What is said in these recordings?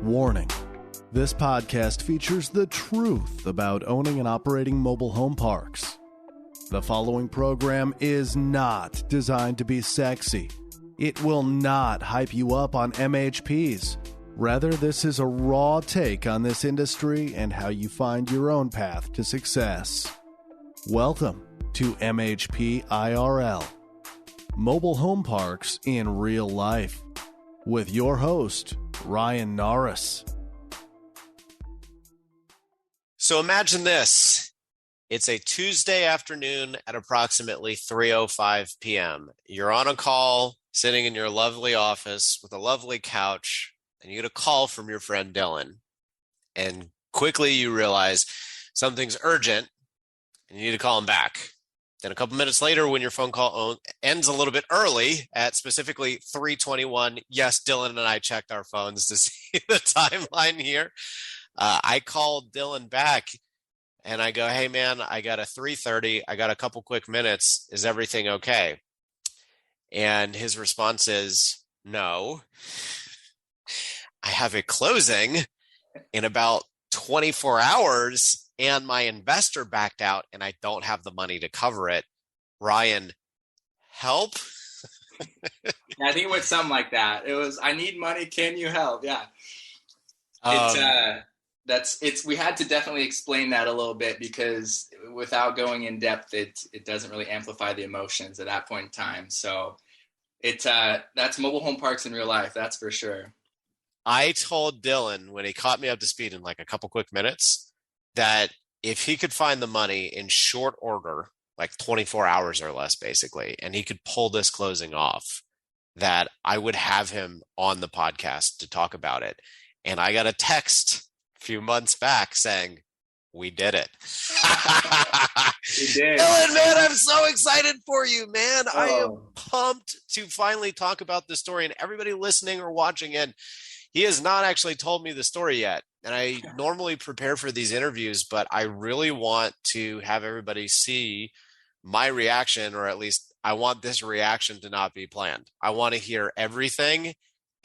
Warning. This podcast features the truth about owning and operating mobile home parks. The following program is not designed to be sexy. It will not hype you up on MHPs. Rather, this is a raw take on this industry and how you find your own path to success. Welcome to MHP IRL, Mobile Home Parks in Real Life, with your host, Ryan Norris. So imagine this. It's a Tuesday afternoon at approximately 3:05 p.m. You're on a call, sitting in your lovely office with a lovely couch, and you get a call from your friend Dylan. And quickly you realize something's urgent and you need to call him back. Then a couple minutes later, when your phone call ends a little bit early at specifically 3:21, yes, Dylan and I checked our phones to see the timeline here. I called Dylan back and I go, hey man, I got a 3:30. I got a couple quick minutes. Is everything okay? And his response is, no, I have a closing in about 24 hours and my investor backed out and I don't have the money to cover it. Ryan, help? Yeah, I think it was something like that. It was, I need money. Can you help? Yeah. We had to definitely explain that a little bit because without going in depth, it doesn't really amplify the emotions at that point in time. So that's mobile home parks in real life. That's for sure. I told Dylan when he caught me up to speed in like a couple quick minutes that if he could find the money in short order, like 24 hours or less, basically, and he could pull this closing off, that I would have him on the podcast to talk about it. And I got a text a few months back saying, we did it. We did. Dylan, man, I'm so excited for you, man. I am pumped to finally talk about this story, and everybody listening or watching in, he has not actually told me the story yet. And I normally prepare for these interviews, but I really want to have everybody see my reaction, or at least I want this reaction to not be planned. I want to hear everything.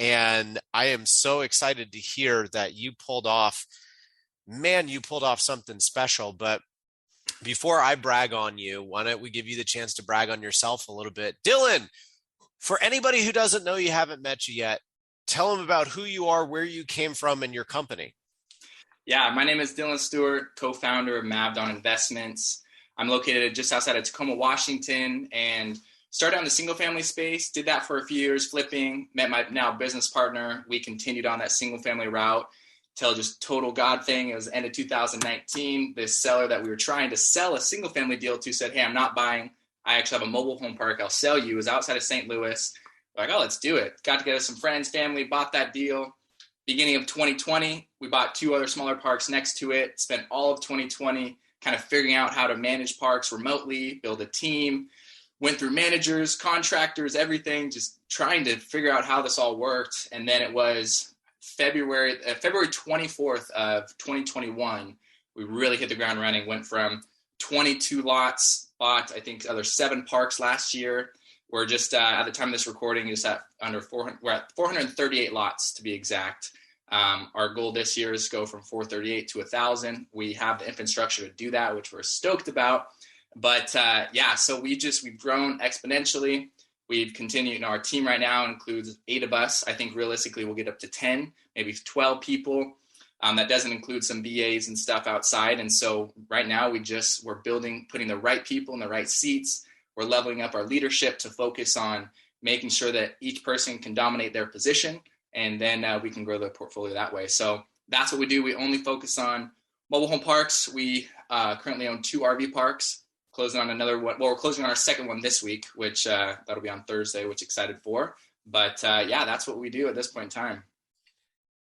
And I am so excited to hear that you pulled off something special. But before I brag on you, why don't we give you the chance to brag on yourself a little bit? Dylan, for anybody who doesn't know you, haven't met you yet, tell them about who you are, where you came from, and your company. Yeah, my name is Dylan Stewart, co-founder of Mavdon Investments. I'm located just outside of Tacoma, Washington, and started on the single-family space. Did that for a few years, flipping. Met my now business partner. We continued on that single-family route till just total God thing. It was the end of 2019. This seller that we were trying to sell a single-family deal to said, hey, I'm not buying. I actually have a mobile home park. I'll sell you. It was outside of St. Louis. We're like, oh, let's do it. Got together some friends, family, bought that deal. Beginning of 2020, we bought two other smaller parks next to it, spent all of 2020 kind of figuring out how to manage parks remotely, build a team, went through managers, contractors, everything, just trying to figure out how this all worked. And then it was February 24th of 2021, we really hit the ground running, went from 22 lots, bought, I think, other 7 parks last year. We're just, at the time of this recording, is at under 400, we're at 438 lots to be exact. Our goal this year is to go from 438 to 1,000. We have the infrastructure to do that, which we're stoked about. But so we've grown exponentially. We've continued, our team right now includes 8 of us. I think realistically we'll get up to 10, maybe 12 people. That doesn't include some BAs and stuff outside. And so right now we're putting the right people in the right seats. We're leveling up our leadership to focus on making sure that each person can dominate their position, and then we can grow the portfolio that way. So that's what we do. We only focus on mobile home parks. We currently own 2 RV parks, closing on another one. Well, we're closing on our second one this week, which that'll be on Thursday, which excited for. But that's what we do at this point in time.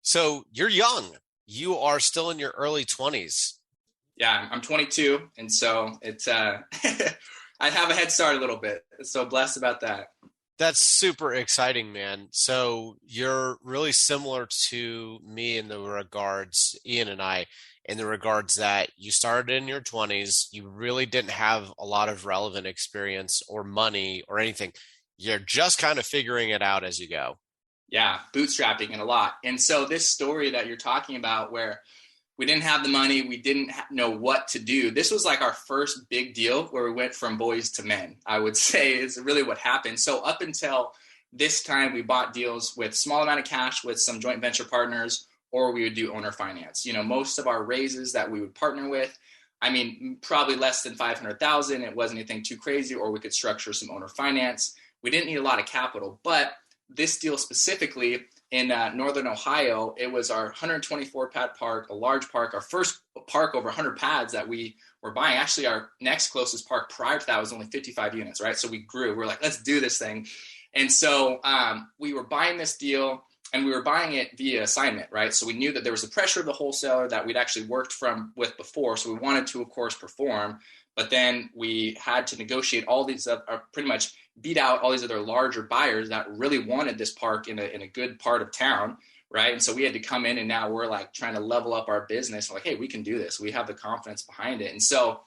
So you're young. You are still in your early 20s. Yeah, I'm 22. And so it's I have a head start a little bit. So blessed about that. That's super exciting, man. So you're really similar to me in the regards, Ian and I, in the regards that you started in your 20s. You really didn't have a lot of relevant experience or money or anything. You're just kind of figuring it out as you go. Yeah, bootstrapping it a lot. And so this story that you're talking about where we didn't have the money, we didn't know what to do. This was like our first big deal where we went from boys to men, I would say is really what happened. So up until this time, we bought deals with small amount of cash with some joint venture partners, or we would do owner finance. Most of our raises that we would partner with, I mean, probably less than 500,000. It wasn't anything too crazy, or we could structure some owner finance. We didn't need a lot of capital, but this deal specifically in Northern Ohio, it was our 124 pad park, a large park, our first park over 100 pads that we were buying. Actually, our next closest park prior to that was only 55 units, right? So we grew. We're like, let's do this thing. And so we were buying this deal, and we were buying it via assignment, right? So we knew that there was the pressure of the wholesaler that we'd actually worked with before. So we wanted to, of course, perform. But then we had to negotiate all these, pretty much beat out all these other larger buyers that really wanted this park in a good part of town, right? And so we had to come in, and now we're like trying to level up our business. We're like, hey, we can do this. We have the confidence behind it. And so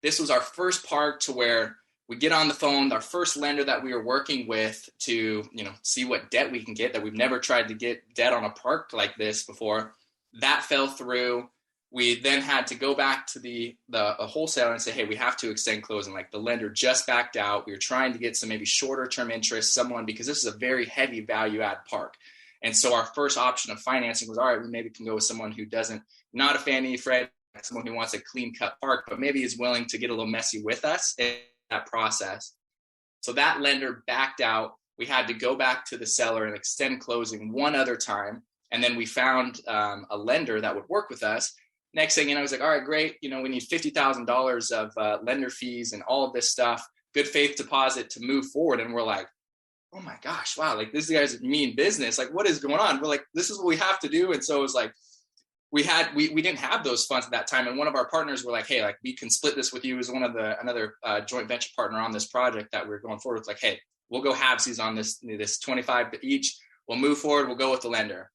this was our first park to where we get on the phone, our first lender that we were working with to, see what debt we can get, that we've never tried to get debt on a park like this before. That fell through. We then had to go back to the wholesaler and say, hey, we have to extend closing. Like the lender just backed out. We were trying to get some maybe shorter term interest, because this is a very heavy value add park. And so our first option of financing was, all right, we maybe can go with someone who not a Fannie Freddie, someone who wants a clean cut park, but maybe is willing to get a little messy with us in that process. So that lender backed out. We had to go back to the seller and extend closing one other time. And then we found a lender that would work with us. Next thing you know, I was like, all right, great. We need $50,000 of lender fees and all of this stuff, good faith deposit to move forward. And we're like, oh my gosh, wow, like this guy's mean business. Like, what is going on? We're like, this is what we have to do. And so it was like, we didn't have those funds at that time. And one of our partners were like, hey, like we can split this with you as another joint venture partner on this project that we're going forward with. Like, hey, we'll go halvesies on this 25 each. We'll move forward. We'll go with the lender.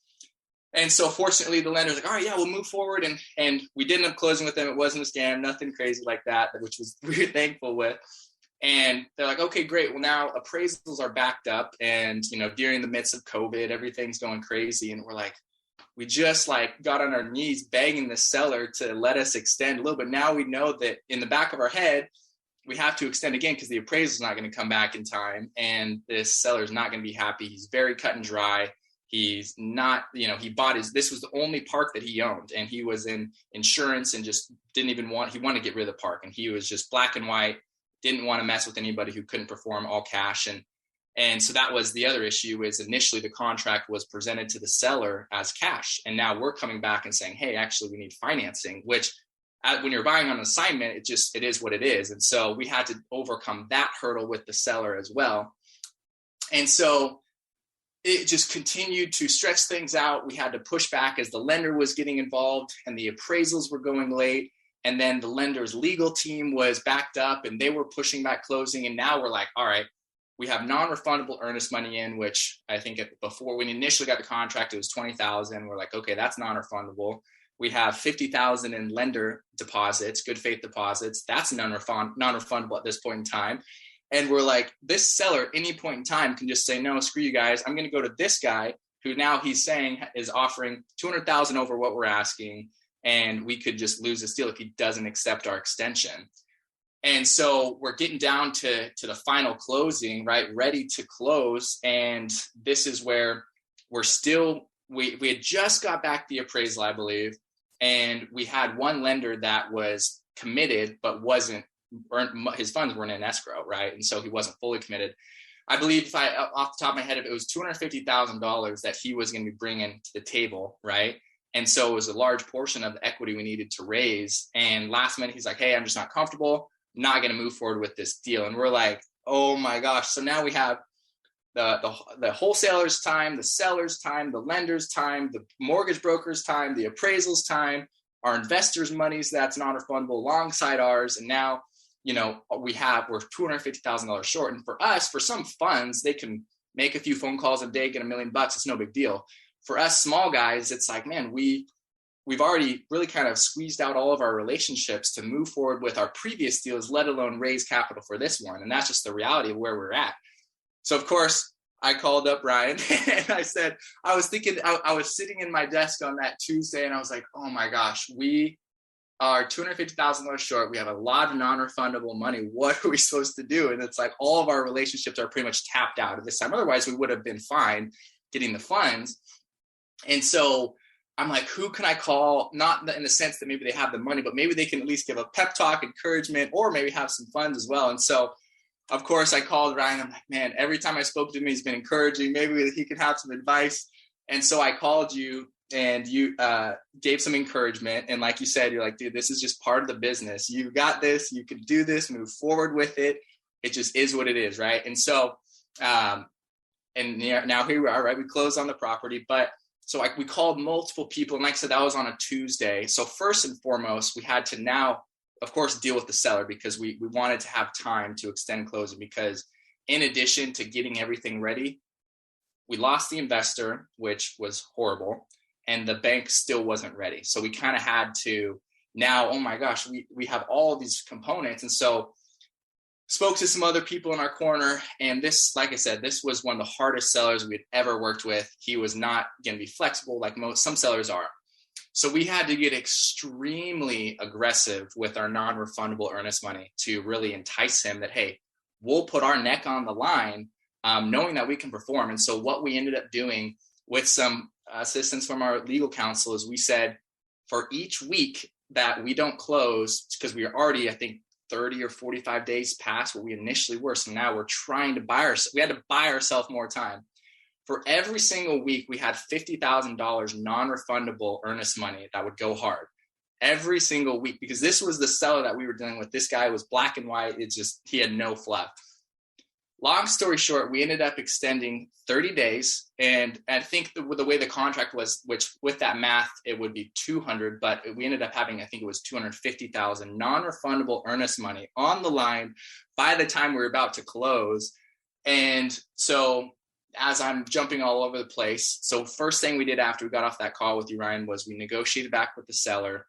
And so fortunately, the lender's like, all right, yeah, we'll move forward. And we did end up closing with them. It wasn't a scam, nothing crazy like that, which we were thankful with. And they're like, okay, great. Well, now appraisals are backed up. And, during the midst of COVID, everything's going crazy. And we're like, we just got on our knees begging the seller to let us extend a little bit. Now we know that in the back of our head, we have to extend again because the appraisal is not going to come back in time. And this seller is not going to be happy. He's very cut and dry. He's not, this was the only park that he owned, and he was in insurance and just he wanted to get rid of the park. And he was just black and white, didn't want to mess with anybody who couldn't perform, all cash. And so that was the other issue, is initially the contract was presented to the seller as cash. And now we're coming back and saying, hey, actually we need financing, which when you're buying on an assignment, it is what it is. And so we had to overcome that hurdle with the seller as well. And so it just continued to stretch things out. We had to push back as the lender was getting involved and the appraisals were going late. And then the lender's legal team was backed up and they were pushing back closing. And now we're like, all right, we have non-refundable earnest money in, which I think before we initially got the contract, it was $20,000. We're like, okay, that's non-refundable. We have $50,000 in lender deposits, good faith deposits. That's non-refundable at this point in time. And we're like, this seller at any point in time can just say, no, screw you guys. I'm going to go to this guy who now he's saying is offering $200,000 over what we're asking. And we could just lose this deal if he doesn't accept our extension. And so we're getting down to the final closing, right? Ready to close. And this is where we're still, we had just got back the appraisal, I believe. And we had one lender that was committed, but his funds weren't in escrow, right? And so he wasn't fully committed. I believe off the top of my head, it was $250,000 that he was going to be bringing to the table, right? And so it was a large portion of the equity we needed to raise. And last minute, he's like, hey, I'm just not comfortable, not going to move forward with this deal. And we're like, oh my gosh. So now we have the wholesaler's time, the seller's time, the lender's time, the mortgage broker's time, the appraisal's time, our investors' monies that's non-refundable alongside ours. And now, we're $250,000 short. And for us, for some funds, they can make a few phone calls a day, get $1 million. It's no big deal. For us small guys, it's like, man, we've already really kind of squeezed out all of our relationships to move forward with our previous deals, let alone raise capital for this one. And that's just the reality of where we're at. So of course, I called up Ryan and I said, I was sitting in my desk on that Tuesday and I was like, oh my gosh, we are $250,000 short. We have a lot of non-refundable money. What are we supposed to do? And it's like all of our relationships are pretty much tapped out at this time. Otherwise, we would have been fine getting the funds. And so I'm like, who can I call? Not in the sense that maybe they have the money, but maybe they can at least give a pep talk, encouragement, or maybe have some funds as well. And so, of course, I called Ryan. I'm like, man, every time I spoke to him, he's been encouraging. Maybe he could have some advice. And so I called you and you gave some encouragement. And like you said, you're like, dude, this is just part of the business. You got this. You can do this. Move forward with it. It just is what it is, right? And so, and now here we are, right? We closed on the property. But so we called multiple people. And like I said, that was on a Tuesday. So first and foremost, we had to now, of course, deal with the seller because we wanted to have time to extend closing because in addition to getting everything ready, we lost the investor, which was horrible, and the bank still wasn't ready. So we kind of had to now, oh my gosh, we have all of these components. And so spoke to some other people in our corner. And this, like I said, this was one of the hardest sellers we'd ever worked with. He was not going to be flexible like some sellers are. So we had to get extremely aggressive with our non-refundable earnest money to really entice him that, hey, we'll put our neck on the line, knowing that we can perform. And so what we ended up doing with some assistance from our legal counsel is we said for each week that we don't close, because we are already, I think, 30 or 45 days past what we initially were. So now we're trying to we had to buy ourselves more time. For every single week, we had $50,000 non-refundable earnest money that would go hard every single week, because this was the seller that we were dealing with. This guy was black and white. He had no fluff. Long story short, we ended up extending 30 days. And I think the way the contract was, which with that math, it would be 200, but we ended up having, I think it was 250,000 non-refundable earnest money on the line by the time we were about to close. And so as I'm jumping all over the place. So first thing we did after we got off that call with you, Ryan, was we negotiated back with the seller.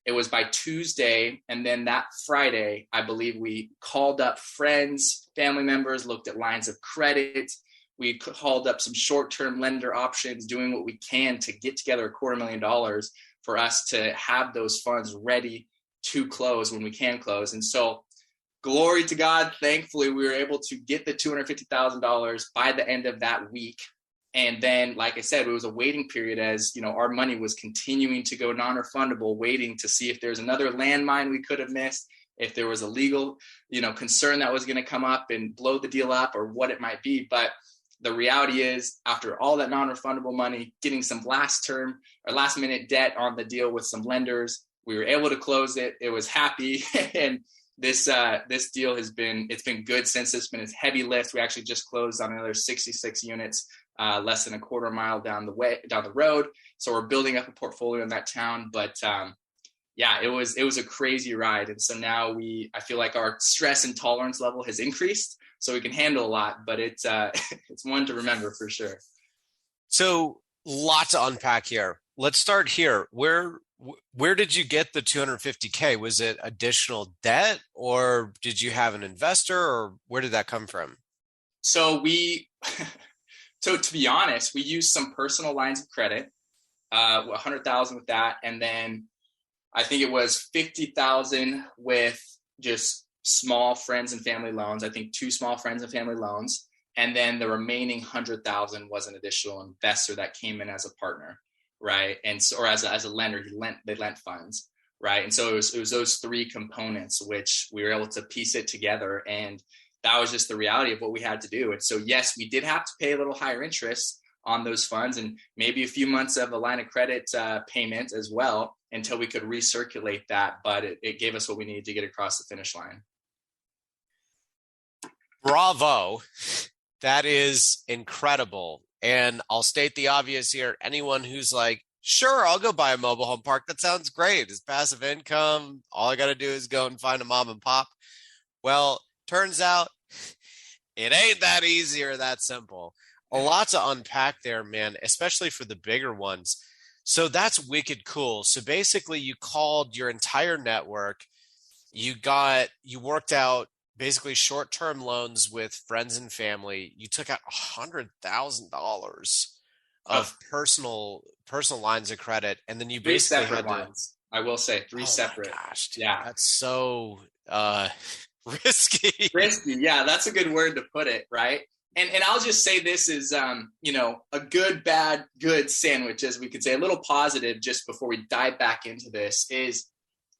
It was by Tuesday. And then that Friday, I believe we called up friends, family members, looked at lines of credit. We called up some short-term lender options, doing what we can to get together $250,000 for us to have those funds ready to close when we can close. And so glory to God, thankfully, we were able to get the $250,000 by the end of that week. And then, like I said, it was a waiting period as, our money was continuing to go non-refundable, waiting to see if there's another landmine we could have missed, if there was a legal, concern that was going to come up and blow the deal up or what it might be. But the reality is, after all that non-refundable money, getting some last minute debt on the deal with some lenders, we were able to close it. It was happy. And this deal it's been good since. It's been a heavy lift. We actually just closed on another 66 units, less than a quarter mile down the road. So we're building up a portfolio in that town. But it was a crazy ride. And so now I feel like our stress and tolerance level has increased, so we can handle a lot. But it's one to remember for sure. So lot to unpack here. Let's start here. Where did you get the $250K? Was it additional debt, or did you have an investor, or where did that come from? So to be honest, we used some personal lines of credit, $100,000 with that. And then I think it was $50,000 with just small friends and family loans. I think 2 small friends and family loans. And then the remaining $100,000 was an additional investor that came in as a partner. Right. And so, or as a lender, they lent funds. Right. And so it was those 3 components, which we were able to piece it together. And that was just the reality of what we had to do. And so, yes, we did have to pay a little higher interest on those funds and maybe a few months of a line of credit payment as well until we could recirculate that. But it gave us what we needed to get across the finish line. Bravo. That is incredible. And I'll state the obvious here. Anyone who's like, sure, I'll go buy a mobile home park. That sounds great. It's passive income. All I got to do is go and find a mom and pop. Well, turns out it ain't that easy or that simple. A lot to unpack there, man, especially for the bigger ones. So that's wicked cool. So basically you called your entire network. You worked out basically short-term loans with friends and family. You took out $100,000 Oh, of personal lines of credit, and then you three basically separate had to. ones. I will say three Oh my separate. gosh, dude, Yeah. that's so risky. Risky. Yeah, that's a good word to put it, right? And I'll just say this is a good, bad, good sandwich, as we could say. A little positive just before we dive back into this is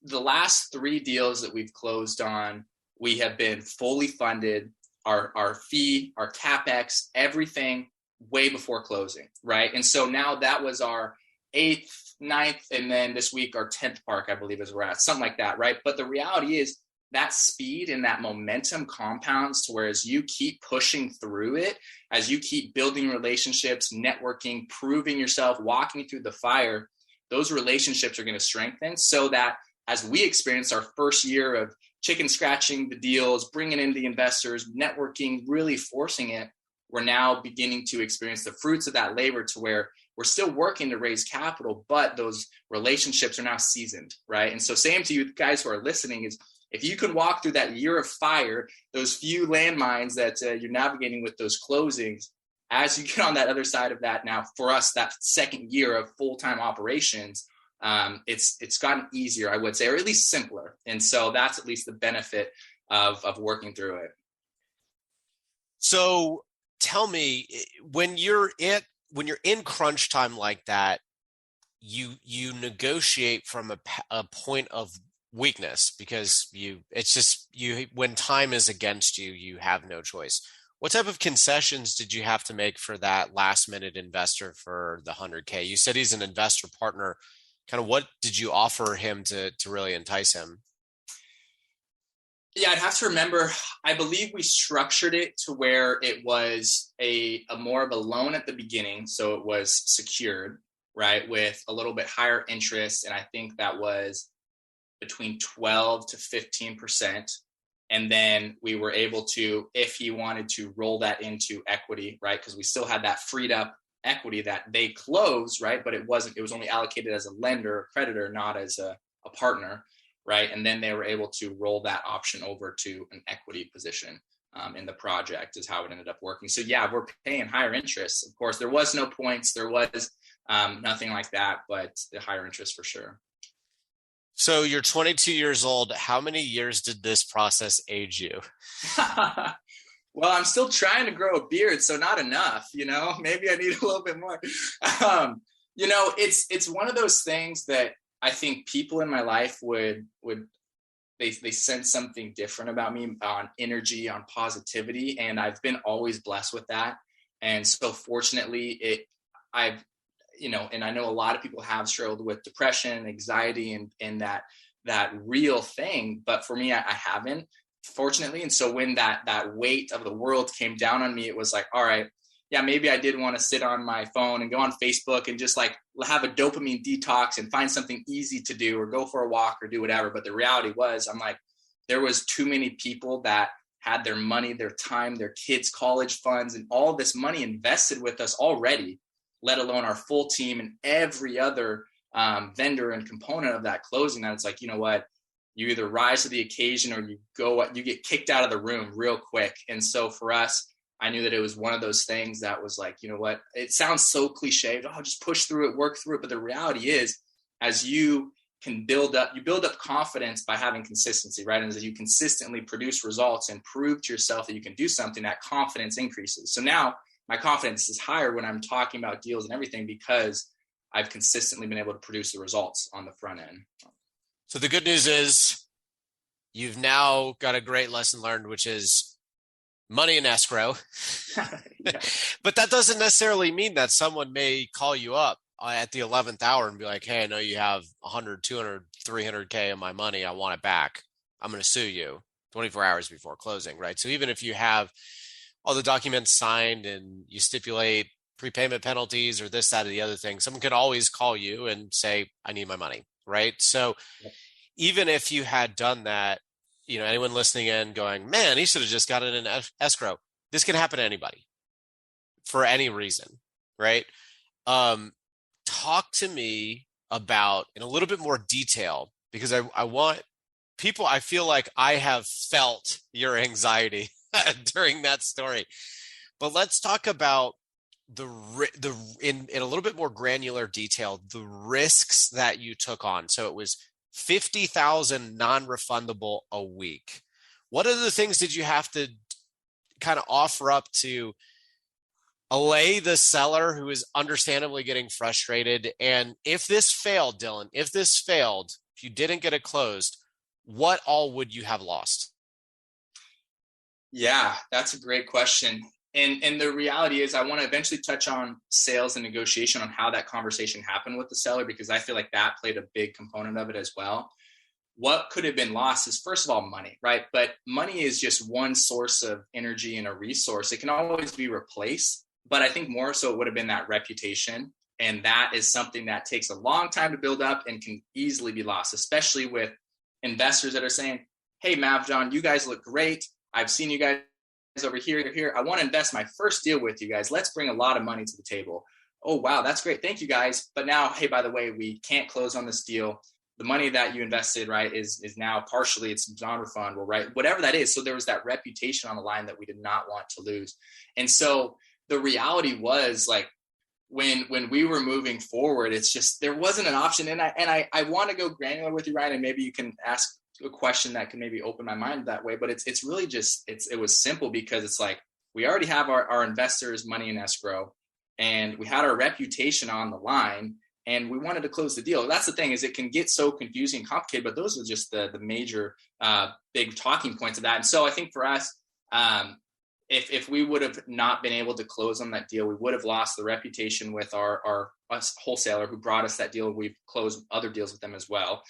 the last three deals that we've closed on, we have been fully funded, our fee, our CapEx, everything way before closing, right? And so now that was our eighth, ninth, and then this week our 10th park, I believe is where we're at, something like that, right? But the reality is that speed and that momentum compounds to where as you keep pushing through it, as you keep building relationships, networking, proving yourself, walking through the fire, those relationships are going to strengthen so that as we experienced our first year of chicken scratching the deals, bringing in the investors, networking, really forcing it, we're now beginning to experience the fruits of that labor to where we're still working to raise capital, but those relationships are now seasoned, right? And so same to you guys who are listening is if you can walk through that year of fire, those few landmines that you're navigating with those closings, as you get on that other side of that now, for us, that second year of full-time operations, it's gotten easier, I would say, or at least simpler. And so that's at least the benefit of working through it. So tell me, when you're in crunch time like that, you negotiate from a point of weakness because when time is against you, you have no choice. What type of concessions did you have to make for that last minute investor for the 100K? You said he's an investor partner. Kind of what did you offer him to really entice him? Yeah, I'd have to remember, I believe we structured it to where it was a more of a loan at the beginning. So it was secured, right, with a little bit higher interest. And I think that was between 12 to 15%. And then we were able to, if he wanted to roll that into equity, right, because we still had that freed up equity that they closed, right, but it was only allocated as a lender or creditor, not as a partner, right? And then they were able to roll that option over to an equity position in the project is how it ended up working. So yeah, we're paying higher interest. Of course, there was no points, there was nothing like that, but the higher interest for sure. So you're 22 years old. How many years did this process age you? Well, I'm still trying to grow a beard, so not enough, maybe I need a little bit more. It's one of those things that I think people in my life they sense something different about me on energy, on positivity. And I've been always blessed with that. And so fortunately and I know a lot of people have struggled with depression, anxiety, and that real thing. But for me, I haven't, fortunately. And so when that weight of the world came down on me, it was like, all right, yeah, maybe I did want to sit on my phone and go on Facebook and just like have a dopamine detox and find something easy to do or go for a walk or do whatever. But the reality was, I'm like, there was too many people that had their money, their time, their kids' college funds, and all this money invested with us already, let alone our full team and every other vendor and component of that closing. And it's like, you know what? You either rise to the occasion or you get kicked out of the room real quick. And so for us, I knew that it was one of those things that was like, you know what, it sounds so cliche, just push through it, work through it. But the reality is, as you can build up confidence by having consistency, right? And as you consistently produce results and prove to yourself that you can do something, that confidence increases. So now my confidence is higher when I'm talking about deals and everything because I've consistently been able to produce the results on the front end. So the good news is you've now got a great lesson learned, which is money in escrow. Yeah. But that doesn't necessarily mean that someone may call you up at the 11th hour and be like, hey, I know you have 100, 200, 300K of my money. I want it back. I'm going to sue you 24 hours before closing, right? So even if you have all the documents signed and you stipulate prepayment penalties or this, that, or the other thing, someone could always call you and say, I need my money, right? So even if you had done that, anyone listening in going, man, he should have just got it in escrow. This can happen to anybody for any reason, right? Talk to me about, in a little bit more detail, because I want I feel like I have felt your anxiety during that story. But let's talk about in a little bit more granular detail, the risks that you took on. So it was 50,000 non-refundable a week. What other things did you have to kind of offer up to allay the seller who is understandably getting frustrated? And if this failed, Dylan, if you didn't get it closed, what all would you have lost? Yeah, that's a great question. And the reality is I want to eventually touch on sales and negotiation on how that conversation happened with the seller, because I feel like that played a big component of it as well. What could have been lost is, first of all, money, right? But money is just one source of energy and a resource. It can always be replaced, but I think more so it would have been that reputation. And that is something that takes a long time to build up and can easily be lost, especially with investors that are saying, hey, Mav, John, you guys look great. I've seen you guys over here. I want to invest my first deal with you guys. Let's bring a lot of money to the table. Oh, wow, that's great. Thank you, guys. But now, hey, by the way, we can't close on this deal. The money that you invested, right, is now partially, it's non-refundable, right? Whatever that is. So there was that reputation on the line that we did not want to lose. And so the reality was, like, when we were moving forward, it's just, there wasn't an option. And I want to go granular with you, Ryan, and maybe you can ask a question that can maybe open my mind that way. But it's really just, it was simple, because it's like, we already have our investors' money in escrow, and we had our reputation on the line, and we wanted to close the deal. That's the thing, is it can get so confusing and complicated, but those are just the major big talking points of that. And so I think for us, if we would have not been able to close on that deal, we would have lost the reputation with our wholesaler who brought us that deal. We've closed other deals with them as well.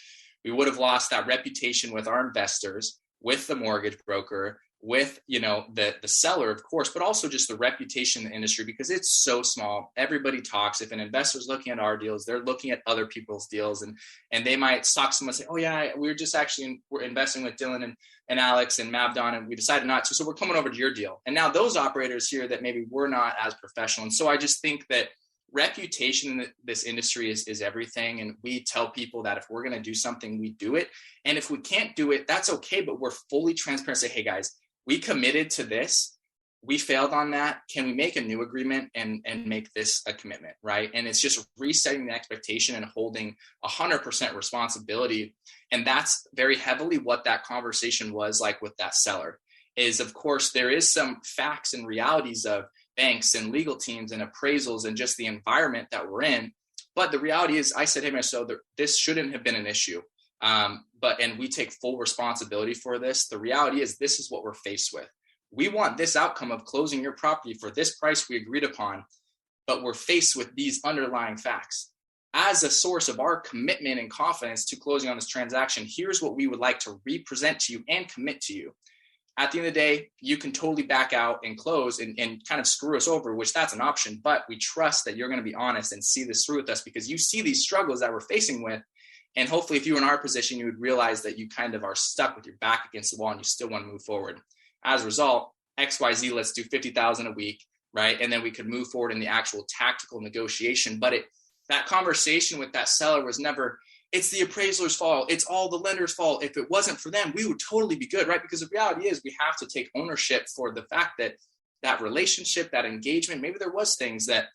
We would have lost that reputation with our investors, with the mortgage broker, with, the seller, of course, but also just the reputation in the industry, because it's so small. Everybody talks. If an investor's looking at our deals, they're looking at other people's deals, and they might stalk someone and say, oh yeah, we're investing with Dylan and Alex and Mavdon, and we decided not to, so we're coming over to your deal. And now those operators here that maybe we're not as professional. And so I just think that reputation in this industry is everything. And we tell people that if we're going to do something, we do it. And if we can't do it, that's okay. But we're fully transparent. Say, hey guys, we committed to this. We failed on that. Can we make a new agreement and make this a commitment, right? And it's just resetting the expectation and holding 100% responsibility. And that's very heavily what that conversation was like with that seller. Is, of course, there is some facts and realities of banks and legal teams and appraisals and just the environment that we're in. But the reality is, I said, hey, so this shouldn't have been an issue. And we take full responsibility for this. The reality is, this is what we're faced with. We want this outcome of closing your property for this price we agreed upon, but we're faced with these underlying facts. As a source of our commitment and confidence to closing on this transaction, here's what we would like to represent to you and commit to you. At the end of the day, you can totally back out and close and kind of screw us over, which that's an option. But we trust that you're going to be honest and see this through with us, because you see these struggles that we're facing with. And hopefully, if you were in our position, you would realize that you kind of are stuck with your back against the wall and you still want to move forward. As a result, XYZ, let's do 50,000 a week, right? And then we could move forward in the actual tactical negotiation. But that conversation with that seller was never, it's the appraiser's fault, it's all the lender's fault. If it wasn't for them, we would totally be good, right? Because the reality is, we have to take ownership for the fact that relationship, that engagement, maybe there was things that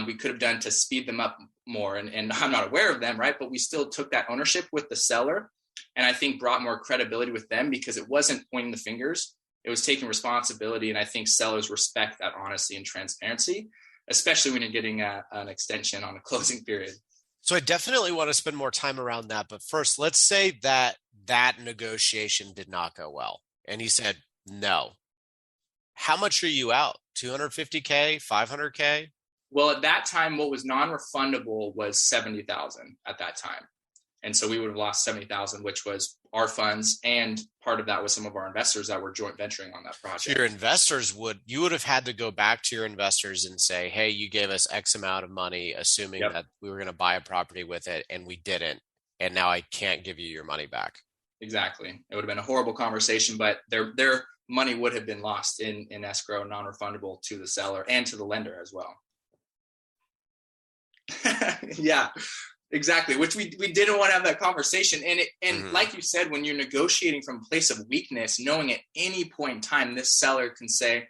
we could have done to speed them up more. And I'm not aware of them, right? But we still took that ownership with the seller, and I think brought more credibility with them, because it wasn't pointing the fingers. It was taking responsibility. And I think sellers respect that honesty and transparency, especially when you're getting an extension on a closing period. So I definitely want to spend more time around that. But first, let's say that negotiation did not go well, and he said no. How much are you out? $250K, $500K? Well, at that time, what was non-refundable was $70,000 at that time. And so we would have lost $70,000, which was our funds. And part of that was some of our investors that were joint venturing on that project. So your investors you would have had to go back to your investors and say, hey, you gave us X amount of money, assuming that we were going to buy a property with it, and we didn't. And now I can't give you your money back. Exactly. It would have been a horrible conversation, but their money would have been lost in escrow, non-refundable to the seller and to the lender as well. Yeah. Exactly, which we didn't want to have that conversation. And like you said, when you're negotiating from a place of weakness, knowing at any point in time this seller can say,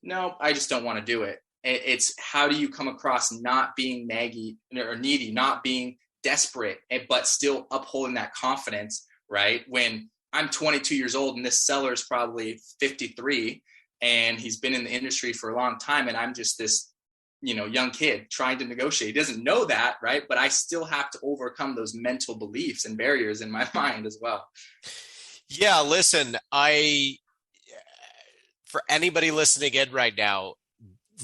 no, I just don't want to do it. It's how do you come across not being naggy or needy, not being desperate, but still upholding that confidence, right? When I'm 22 years old and this seller is probably 53 and he's been in the industry for a long time, and I'm just this young kid trying to negotiate. He doesn't know that, right? But I still have to overcome those mental beliefs and barriers in my mind as well. Yeah, listen, for anybody listening in right now,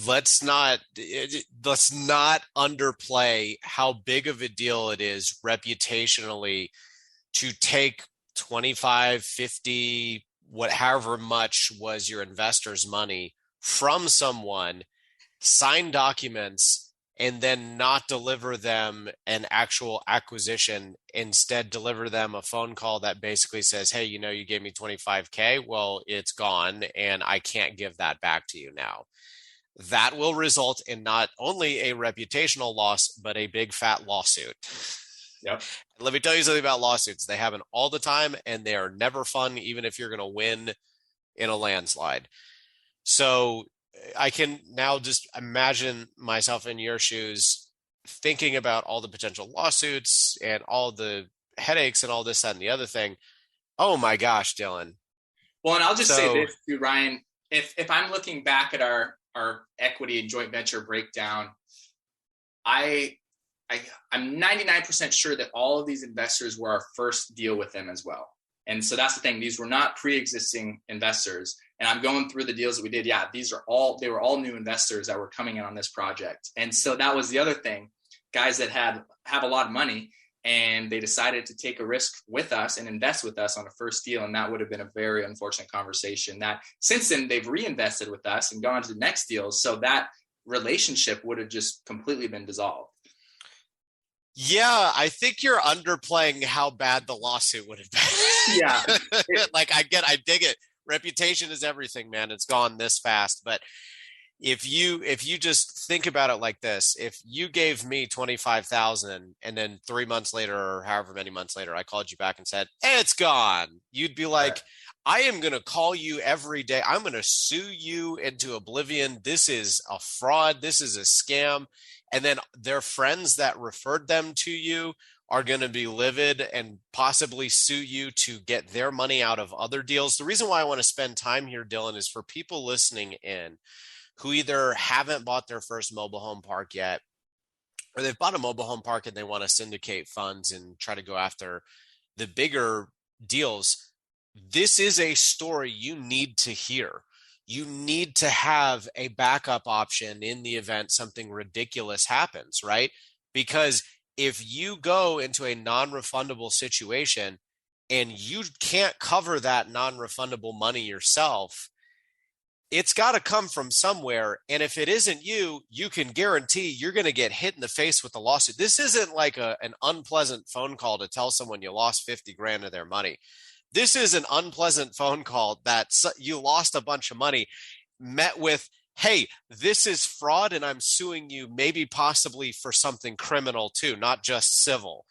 let's not underplay how big of a deal it is reputationally to take 25, 50, however much was your investor's money from someone, sign documents, and then not deliver them an actual acquisition. Instead, deliver them a phone call that basically says, hey, you gave me 25K. Well, it's gone and I can't give that back to you now. That will result in not only a reputational loss, but a big fat lawsuit. Yep. Let me tell you something about lawsuits. They happen all the time and they are never fun, even if you're going to win in a landslide. So I can now just imagine myself in your shoes, thinking about all the potential lawsuits and all the headaches and all this, that, and the other thing. Oh my gosh, Dylan. Well, and I'll just say this too, Ryan, if I'm looking back at our equity and joint venture breakdown, I'm 99% sure that all of these investors were our first deal with them as well. And so that's the thing. These were not pre-existing investors. And I'm going through the deals that we did. Yeah, they were all new investors that were coming in on this project. And so that was the other thing. Guys that have a lot of money and they decided to take a risk with us and invest with us on a first deal. And that would have been a very unfortunate conversation that since then they've reinvested with us and gone to the next deals. So that relationship would have just completely been dissolved. Yeah, I think you're underplaying how bad the lawsuit would have been. Yeah. I dig it. Reputation is everything, man. It's gone this fast. But if you just think about it like this, if you gave me 25,000 and then 3 months later or however many months later, I called you back and said, hey, it's gone. You'd be like, right. I am going to call you every day. I'm going to sue you into oblivion. This is a fraud. This is a scam. And then their friends that referred them to you are going to be livid and possibly sue you to get their money out of other deals. The reason why I want to spend time here, Dylan, is for people listening in who either haven't bought their first mobile home park yet, or they've bought a mobile home park and they want to syndicate funds and try to go after the bigger deals. This is a story you need to hear. You need to have a backup option in the event something ridiculous happens, right? Because if you go into a non-refundable situation and you can't cover that non-refundable money yourself, it's got to come from somewhere. And if it isn't you, you can guarantee you're going to get hit in the face with a lawsuit. This isn't like an unpleasant phone call to tell someone you lost 50 grand of their money. This is an unpleasant phone call that you lost a bunch of money, met with, hey, this is fraud and I'm suing you maybe possibly for something criminal too, not just civil.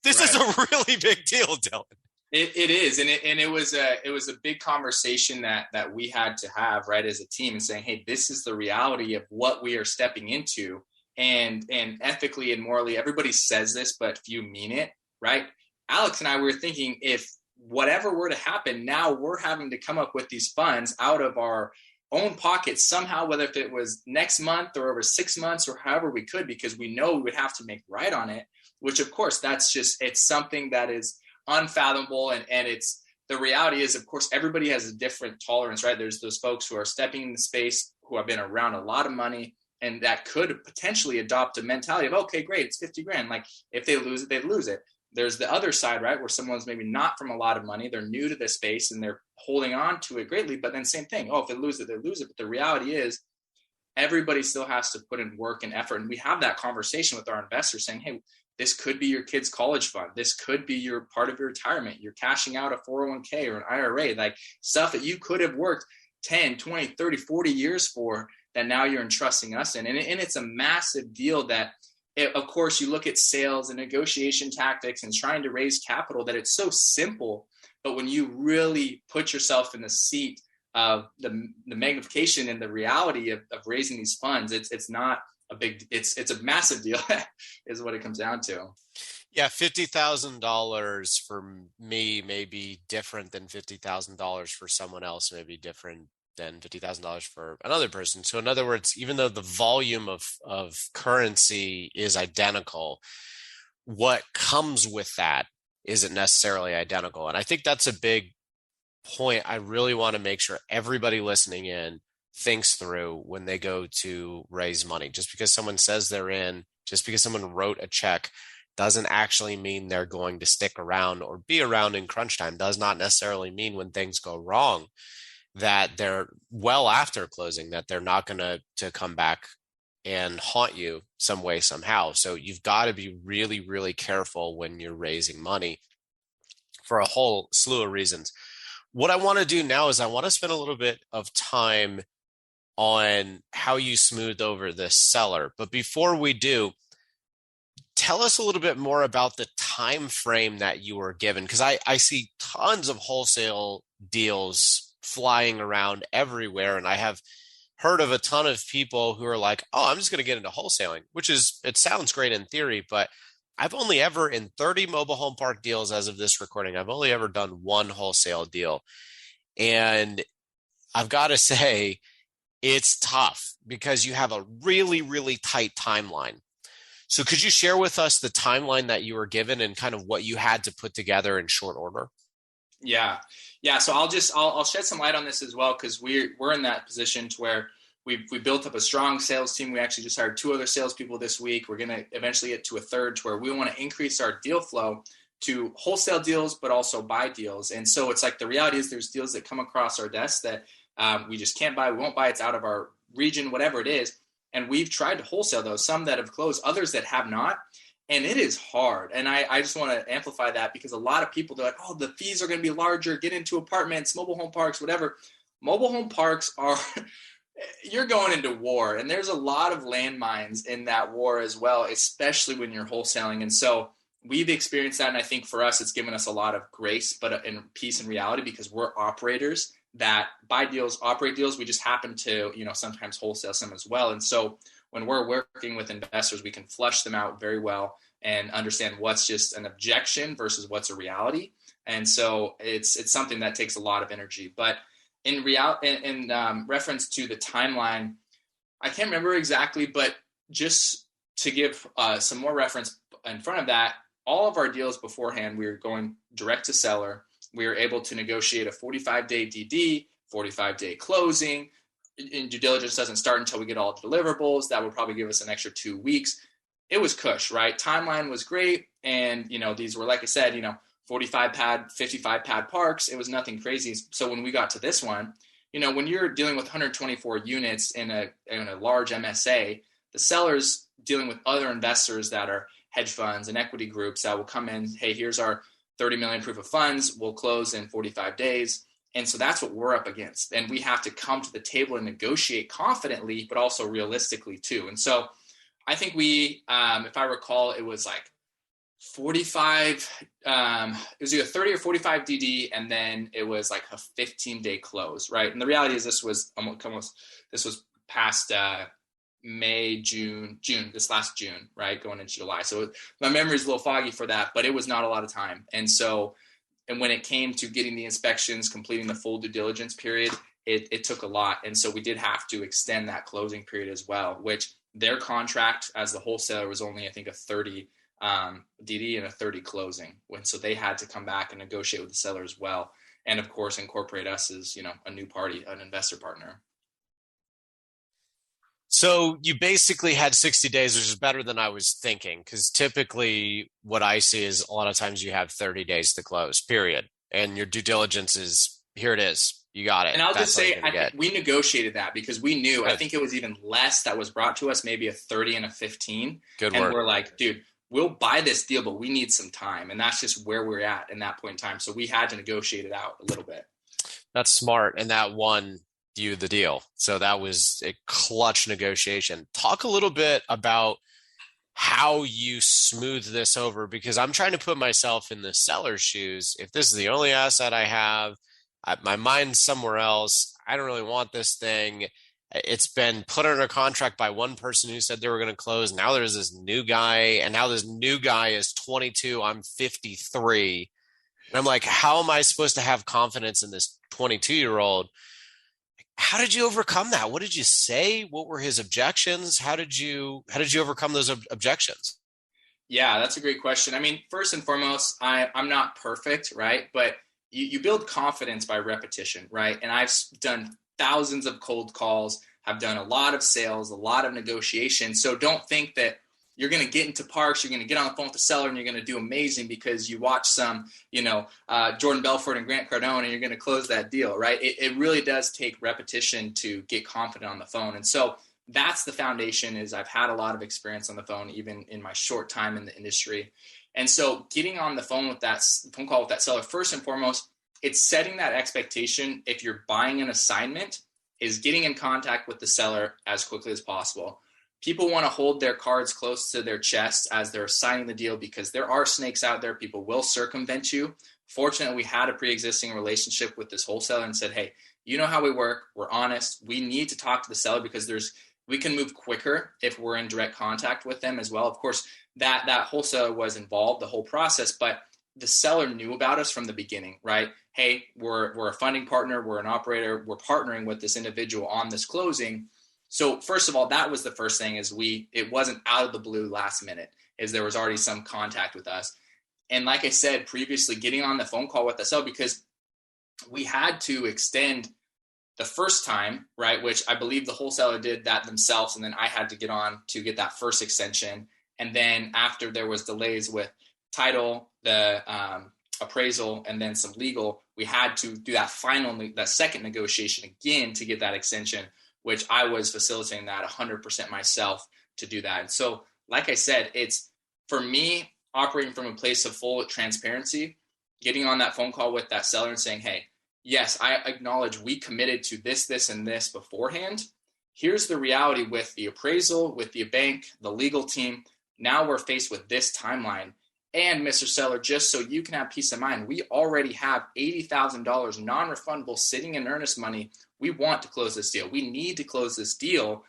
This is a really big deal, Dylan. It is. And it was a big conversation that we had to have, right, as a team, and saying, hey, this is the reality of what we are stepping into. And ethically and morally, everybody says this, but few mean it, right? Alex and I were thinking, if whatever were to happen, now we're having to come up with these funds out of our own pockets somehow, whether if it was next month or over 6 months or however we could, because we know we would have to make right on it, which of course, it's something that is unfathomable. And it's, the reality is, of course, everybody has a different tolerance, right? There's those folks who are stepping in the space who have been around a lot of money and that could potentially adopt a mentality of, okay, great, it's 50 grand. Like if they lose it, they lose it. There's the other side, right, where someone's maybe not from a lot of money, they're new to this space and they're holding on to it greatly, but then same thing. Oh, if they lose it, they lose it. But the reality is everybody still has to put in work and effort. And we have that conversation with our investors saying, hey, this could be your kid's college fund. This could be your part of your retirement. You're cashing out a 401k or an IRA, like stuff that you could have worked 10, 20, 30, 40 years for that now you're entrusting us in. And it's a massive deal that of course, you look at sales and negotiation tactics and trying to raise capital, that it's so simple. But when you really put yourself in the seat of the magnification and the reality of raising these funds, it's not a big, it's a massive deal is what it comes down to. Yeah, $50,000 for me may be different than $50,000 for someone else, may be different than $50,000 for another person. So in other words, even though the volume of currency is identical, what comes with that isn't necessarily identical. And I think that's a big point I really want to make sure everybody listening in thinks through when they go to raise money. Just because someone says they're in, just because someone wrote a check, doesn't actually mean they're going to stick around or be around in crunch time. Does not necessarily mean when things go wrong that they're well after closing, that they're not going to come back and haunt you some way, somehow. So you've got to be really, really careful when you're raising money for a whole slew of reasons. What I want to do now is I want to spend a little bit of time on how you smooth over this seller. But before we do, tell us a little bit more about the time frame that you were given, because I see tons of wholesale deals flying around everywhere, and I have heard of a ton of people who are like, oh, I'm just going to get into wholesaling, which is, it sounds great in theory, but I've only ever, in 30 mobile home park deals as of this recording, I've only ever done one wholesale deal. And I've got to say, it's tough because you have a really, really tight timeline. So could you share with us the timeline that you were given and kind of what you had to put together in short order? Yeah. So I'll shed some light on this as well, because we're in that position to where we built up a strong sales team. We actually just hired 2 other salespeople this week. We're going to eventually get to a third, to where we want to increase our deal flow to wholesale deals, but also buy deals. And so it's like, the reality is there's deals that come across our desk that we just can't buy. We won't buy. It's out of our region, whatever it is. And we've tried to wholesale those, some that have closed, others that have not. And it is hard. And I just want to amplify that, because a lot of people, they're like, oh, the fees are going to be larger, get into apartments, mobile home parks, whatever. Mobile home parks are, you're going into war. And there's a lot of landmines in that war as well, especially when you're wholesaling. And so we've experienced that. And I think for us, it's given us a lot of grace, but in peace and reality, because we're operators that buy deals, operate deals. We just happen to, sometimes wholesale some as well. And so when we're working with investors, we can flush them out very well and understand what's just an objection versus what's a reality. And so it's something that takes a lot of energy. But in reference to the timeline, I can't remember exactly, but just to give some more reference in front of that, all of our deals beforehand, we were going direct to seller. We were able to negotiate a 45-day DD, 45-day closing. And due diligence doesn't start until we get all the deliverables. That would probably give us an extra 2 weeks. It was cush, right? Timeline was great. And, these were, like I said, 45 pad, 55 pad parks. It was nothing crazy. So when we got to this one, when you're dealing with 124 units in a large MSA, the seller's dealing with other investors that are hedge funds and equity groups that will come in. Hey, here's our 30 million proof of funds. We'll close in 45 days. And so that's what we're up against. And we have to come to the table and negotiate confidently, but also realistically too. And so I think we, if I recall, it was like 45, it was either 30 or 45 DD, and then it was like a 15-day close, right? And the reality is this was past June, this last June, right? Going into July. So my memory is a little foggy for that, but it was not a lot of time. And when it came to getting the inspections, completing the full due diligence period, it took a lot. And so we did have to extend that closing period as well, which their contract as the wholesaler was only, I think, a 30 DD and a 30 closing. So they had to come back and negotiate with the seller as well. And of course, incorporate us as, a new party, an investor partner. So you basically had 60 days, which is better than I was thinking, because typically what I see is a lot of times you have 30 days to close, period. And your due diligence is, here it is. You got it. And I'll just say, we negotiated that because we knew, good. I think it was even less that was brought to us, maybe a 30 and a 15. Good and work. We're like, dude, we'll buy this deal, but we need some time. And that's just where we're at in that point in time. So we had to negotiate it out a little bit. That's smart. And that won you the deal. So that was a clutch negotiation. Talk a little bit about how you smooth this over, because I'm trying to put myself in the seller's shoes. If this is the only asset I have, my mind's somewhere else. I don't really want this thing. It's been put under contract by one person who said they were going to close. Now there's this new guy, and now this new guy is 22. I'm 53. And I'm like, how am I supposed to have confidence in this 22-year-old? How did you overcome that? What did you say? What were his objections? How did you overcome those objections? Yeah, that's a great question. I mean, first and foremost, I'm not perfect, right? But you build confidence by repetition, right? And I've done thousands of cold calls, have done a lot of sales, a lot of negotiation. So don't think that you're going to get into parks, you're going to get on the phone with the seller, and you're going to do amazing because you watch some, Jordan Belfort and Grant Cardone, and you're going to close that deal, right? It really does take repetition to get confident on the phone. And so that's the foundation. Is I've had a lot of experience on the phone, even in my short time in the industry. And so getting on the phone with that phone call with that seller, first and foremost, it's setting that expectation. If you're buying an assignment, is getting in contact with the seller as quickly as possible. People want to hold their cards close to their chest as they're signing the deal, because there are snakes out there. People will circumvent you. Fortunately, we had a pre-existing relationship with this wholesaler and said, hey, you know how we work. We're honest. We need to talk to the seller because we can move quicker if we're in direct contact with them as well. Of course, that wholesaler was involved the whole process, but the seller knew about us from the beginning, right? Hey, we're a funding partner. We're an operator. We're partnering with this individual on this closing. So first of all, that was the first thing. Is it wasn't out of the blue last minute, is there was already some contact with us. And like I said previously, getting on the phone call with the seller, because we had to extend the first time, right, which I believe the wholesaler did that themselves, and then I had to get on to get that first extension. And then after there was delays with title, the appraisal, and then some legal, we had to do that second negotiation again to get that extension, which I was facilitating that 100% myself to do that. And so, like I said, it's, for me, operating from a place of full transparency, getting on that phone call with that seller and saying, hey, yes, I acknowledge we committed to this, this, and this beforehand. Here's the reality with the appraisal, with the bank, the legal team. Now we're faced with this timeline. And Mr. Seller, just so you can have peace of mind, we already have $80,000 non-refundable sitting in earnest money. We want to close this deal. We need to close this deal.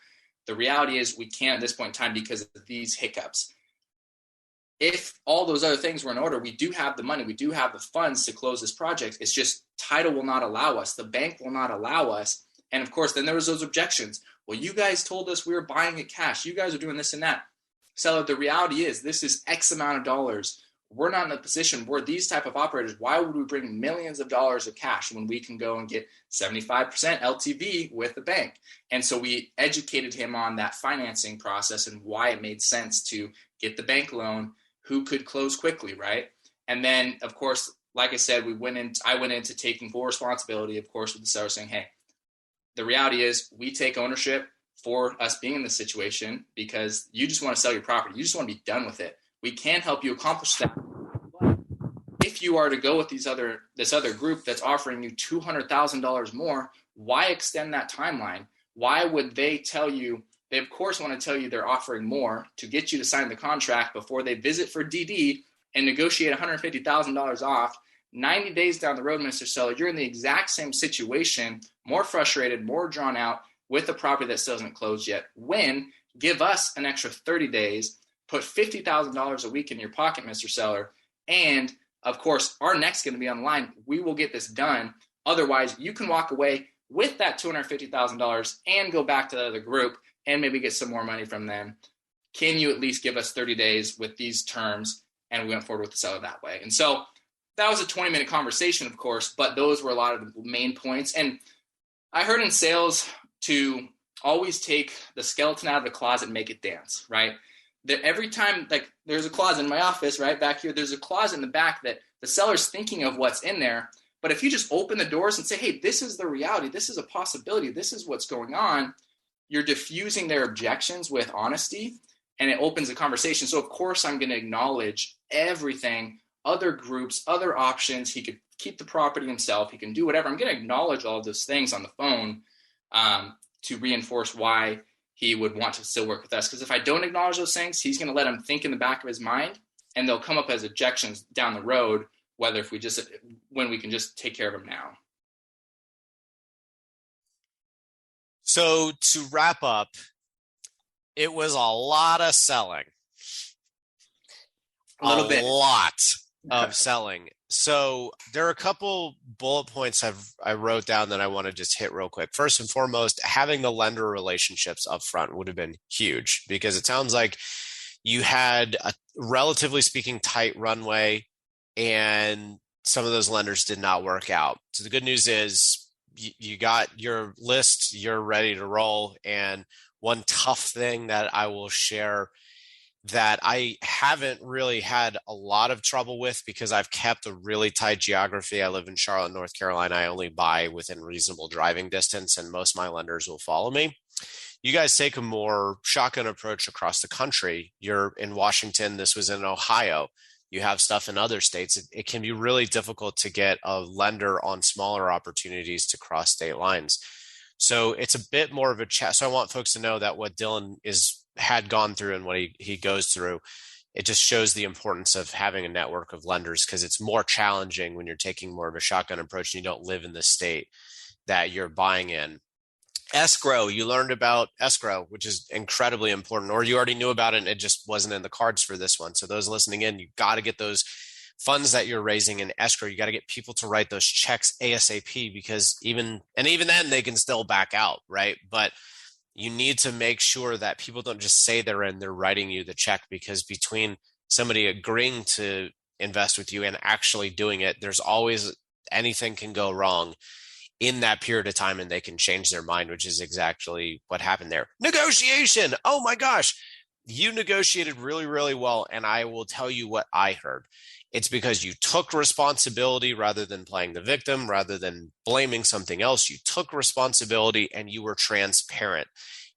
The reality is we can't at this point in time because of these hiccups. If all those other things were in order, we do have the money, we do have the funds to close this project. It's just title will not allow us. The bank will not allow us. And of course, then there was those objections. Well, you guys told us we were buying it cash. You guys are doing this and that. Seller, the reality is this is X amount of dollars. We're not in a position where these type of operators, why would we bring millions of dollars of cash when we can go and get 75% LTV with the bank? And so we educated him on that financing process and why it made sense to get the bank loan, who could close quickly, right? And then, of course, like I said, I went into taking full responsibility, of course, with the seller saying, hey, the reality is we take ownership for us being in this situation because you just want to sell your property. You just want to be done with it. We can help you accomplish that. But if you are to go with this other group that's offering you $200,000 more, why extend that timeline? Why would they tell you? They, of course, want to tell you they're offering more to get you to sign the contract before they visit for DD and negotiate $150,000 off. 90 days down the road, Mr. Seller, you're in the exact same situation, more frustrated, more drawn out with a property that still hasn't closed yet. Give us an extra 30 days, put $50,000 a week in your pocket, Mr. Seller, and of course, our neck's going to be on the line. We will get this done. Otherwise, you can walk away with that $250,000 and go back to the other group and maybe get some more money from them. Can you at least give us 30 days with these terms? And we went forward with the seller that way. And so that was a 20-minute conversation, of course, but those were a lot of the main points. And I heard in sales to always take the skeleton out of the closet and make it dance, right? That every time, like there's a closet in my office, right back here, there's a closet in the back that the seller's thinking of what's in there. But if you just open the doors and say, hey, this is the reality, this is a possibility, this is what's going on, you're diffusing their objections with honesty, and it opens a conversation. So of course I'm going to acknowledge everything, other groups, other options. He could keep the property himself. He can do whatever. I'm going to acknowledge all of those things on the phone to reinforce why he would want to still work with us. Because if I don't acknowledge those things, he's going to let him think in the back of his mind, and they'll come up as objections down the road, when we can just take care of them now. So to wrap up, it was a lot of selling. A little bit. A lot of selling. So there are a couple bullet points I wrote down that I want to just hit real quick. First and foremost, having the lender relationships up front would have been huge, because it sounds like you had a relatively speaking tight runway and some of those lenders did not work out. So the good news is you got your list, you're ready to roll. And one tough thing that I will share that I haven't really had a lot of trouble with, because I've kept a really tight geography. I live in Charlotte, North Carolina. I only buy within reasonable driving distance, and most of my lenders will follow me. You guys take a more shotgun approach across the country. You're in Washington. This was in Ohio. You have stuff in other states. It can be really difficult to get a lender on smaller opportunities to cross state lines. So it's a bit more of a chat. So I want folks to know that what Dylan had gone through and what he goes through, it just shows the importance of having a network of lenders, because it's more challenging when you're taking more of a shotgun approach and you don't live in the state that you're buying in. Escrow, you learned about escrow, which is incredibly important, or you already knew about it and it just wasn't in the cards for this one. So those listening in, you got to get those funds that you're raising in escrow. You got to get people to write those checks ASAP, because even then they can still back out, right? But you need to make sure that people don't just say they're writing you the check, because between somebody agreeing to invest with you and actually doing it, there's always anything can go wrong in that period of time, and they can change their mind, which is exactly what happened there. Negotiation. Oh my gosh. You negotiated really, really well. And I will tell you what I heard. It's because you took responsibility rather than playing the victim, rather than blaming something else. You took responsibility and you were transparent,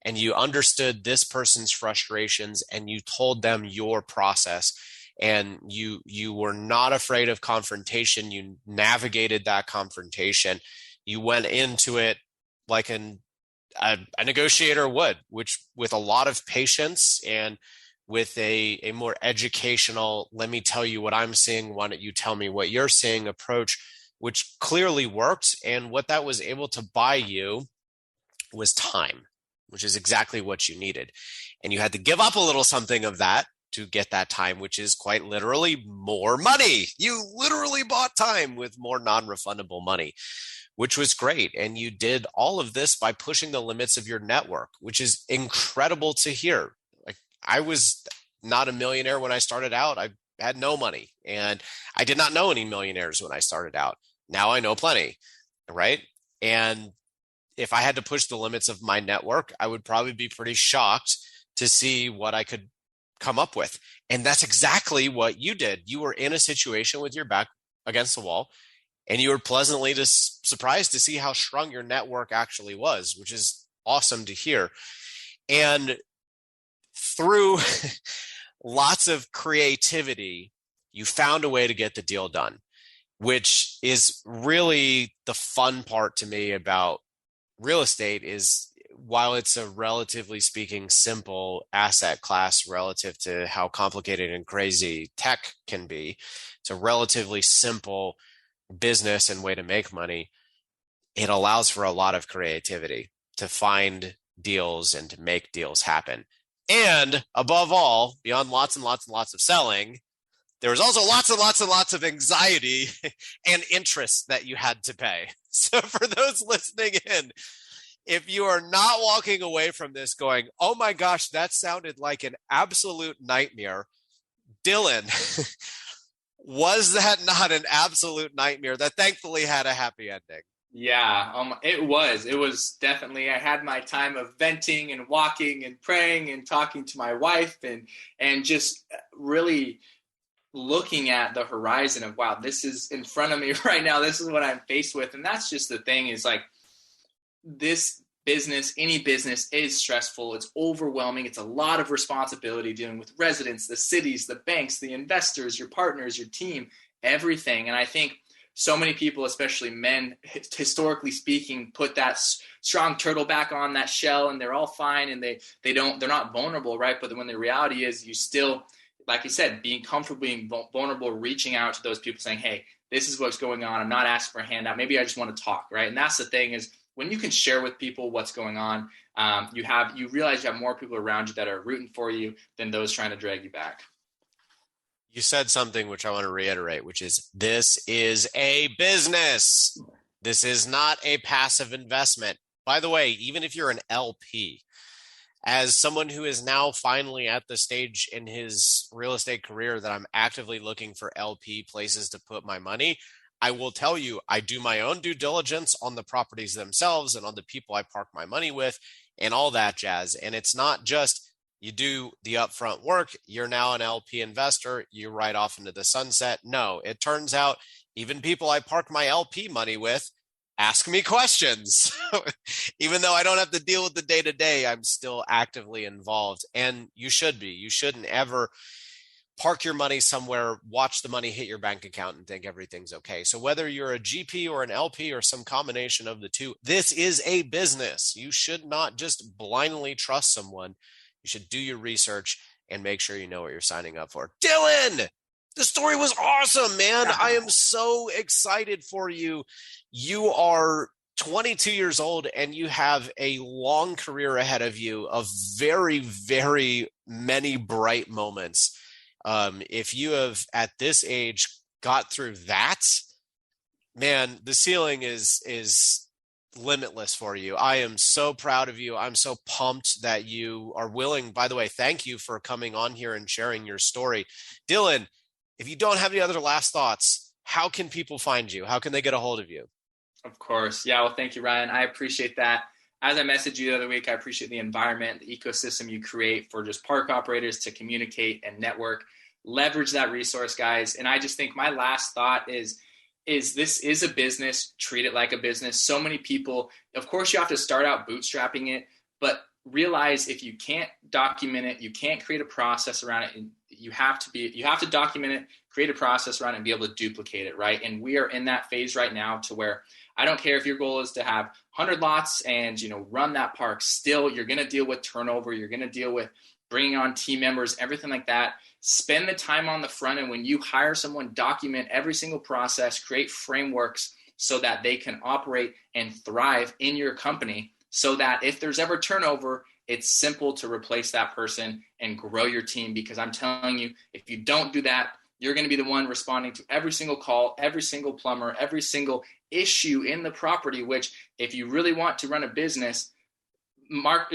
and you understood this person's frustrations and you told them your process, and you were not afraid of confrontation. You navigated that confrontation. You went into it like a negotiator would, which with a lot of patience and with a more educational, let me tell you what I'm seeing, why don't you tell me what you're seeing approach, which clearly worked. And what that was able to buy you was time, which is exactly what you needed. And you had to give up a little something of that to get that time, which is quite literally more money. You literally bought time with more non-refundable money, which was great. And you did all of this by pushing the limits of your network, which is incredible to hear. Like, I was not a millionaire when I started out. I had no money, and I did not know any millionaires when I started out. Now I know plenty, right? And if I had to push the limits of my network, I would probably be pretty shocked to see what I could come up with. And that's exactly what you did. You were in a situation with your back against the wall, and you were pleasantly surprised to see how strong your network actually was, which is awesome to hear. And through lots of creativity, you found a way to get the deal done, which is really the fun part to me about real estate. Is while it's a relatively speaking simple asset class relative to how complicated and crazy tech can be, it's a relatively simple business and way to make money. It allows for a lot of creativity to find deals and to make deals happen. And above all, beyond lots and lots and lots of selling, there was also lots and lots and lots of anxiety and interest that you had to pay. So for those listening in, if you are not walking away from this going, oh my gosh, that sounded like an absolute nightmare, Dylan, was that not an absolute nightmare that thankfully had a happy ending? Yeah, it was definitely, I had my time of venting and walking and praying and talking to my wife and just really looking at the horizon of, wow, this is in front of me right now. This is what I'm faced with. And that's just the thing, is like, this business, any business, is stressful. It's overwhelming. It's a lot of responsibility dealing with residents, the cities, the banks, the investors, your partners, your team, everything. And I think so many people, especially men, historically speaking, put that strong turtle back on that shell and they're all fine and they're not vulnerable, right? But when the reality is you still, like you said, being comfortable, being vulnerable, reaching out to those people saying, hey, this is what's going on. I'm not asking for a handout. Maybe I just want to talk, right? And that's the thing is when you can share with people what's going on, you realize you have more people around you that are rooting for you than those trying to drag you back. You said something which I want to reiterate, which is this is a business. This is not a passive investment. By the way, even if you're an LP, as someone who is now finally at the stage in his real estate career that I'm actively looking for LP places to put my money, I will tell you, I do my own due diligence on the properties themselves and on the people I park my money with and all that jazz. And it's not just you do the upfront work, you're now an LP investor, you ride off into the sunset. No, it turns out even people I park my LP money with ask me questions. Even though I don't have to deal with the day-to-day, I'm still actively involved. And you should be. You shouldn't ever park your money somewhere, watch the money hit your bank account and think everything's okay. So whether you're a GP or an LP or some combination of the two, this is a business. You should not just blindly trust someone. You should do your research and make sure you know what you're signing up for. Dylan, the story was awesome, man. I am so excited for you. You are 22 years old and you have a long career ahead of you of very, very many bright moments. If you have at this age got through that, man, the ceiling is limitless for you. I am so proud of you. I'm so pumped that you are willing. By the way, thank you for coming on here and sharing your story. Dylan, if you don't have any other last thoughts, how can people find you? How can they get a hold of you? Of course. Yeah. Well, thank you, Ryan. I appreciate that. As I messaged you the other week, I appreciate the environment, the ecosystem you create for just park operators to communicate and network. Leverage that resource, guys. And I just think my last thought is this is a business. Treat it like a business. So many people, of course, you have to start out bootstrapping it, but realize if you can't document it, you can't create a process around it. And you have to document it, create a process around it, and be able to duplicate it, right? And we are in that phase right now to where I don't care if your goal is to have 100 lots and, run that park. Still, you're going to deal with turnover. You're going to deal with bringing on team members, everything like that. Spend the time on the front end. When you hire someone, document every single process, create frameworks so that they can operate and thrive in your company so that if there's ever turnover, it's simple to replace that person and grow your team. Because I'm telling you, if you don't do that, you're going to be the one responding to every single call, every single plumber, every single issue in the property, which if you really want to run a business,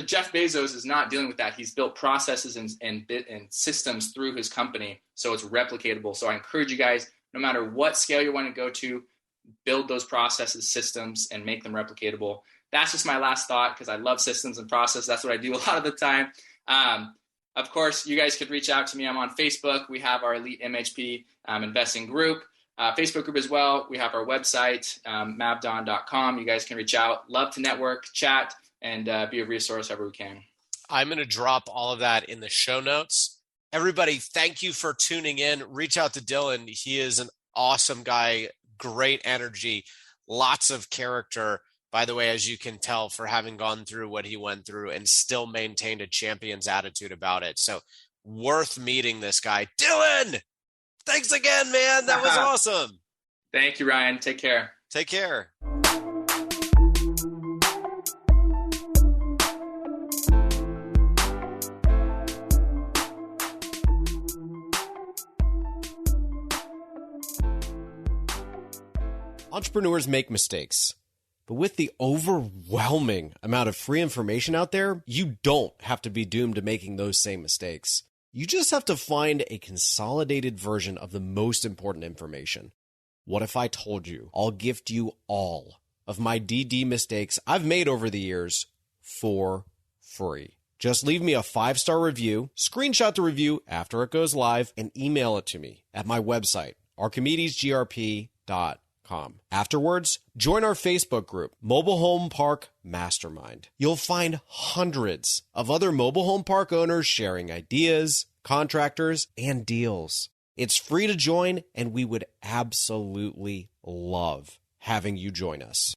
Jeff Bezos is not dealing with that. He's built processes and systems through his company, so it's replicatable. So I encourage you guys, no matter what scale you want to go to, build those processes, systems, and make them replicatable. That's just my last thought because I love systems and process. That's what I do a lot of the time. Of course, you guys could reach out to me. I'm on Facebook. We have our Elite MHP investing group, Facebook group as well. We have our website, mavdon.com. You guys can reach out. Love to network, chat, and be a resource however we can. I'm going to drop all of that in the show notes. Everybody, thank you for tuning in. Reach out to Dylan. He is an awesome guy, great energy, lots of character. By the way, as you can tell, for having gone through what he went through and still maintained a champion's attitude about it. So worth meeting this guy. Dylan, thanks again, man. That was awesome. Thank you, Ryan. Take care. Take care. Entrepreneurs make mistakes, but with the overwhelming amount of free information out there, you don't have to be doomed to making those same mistakes. You just have to find a consolidated version of the most important information. What if I told you I'll gift you all of my DD mistakes I've made over the years for free? Just leave me a 5-star review, screenshot the review after it goes live, and email it to me at my website, archimedesgrp.com. Afterwards, join our Facebook group, Mobile Home Park Mastermind. You'll find hundreds of other mobile home park owners sharing ideas, contractors, and deals. It's free to join, and we would absolutely love having you join us.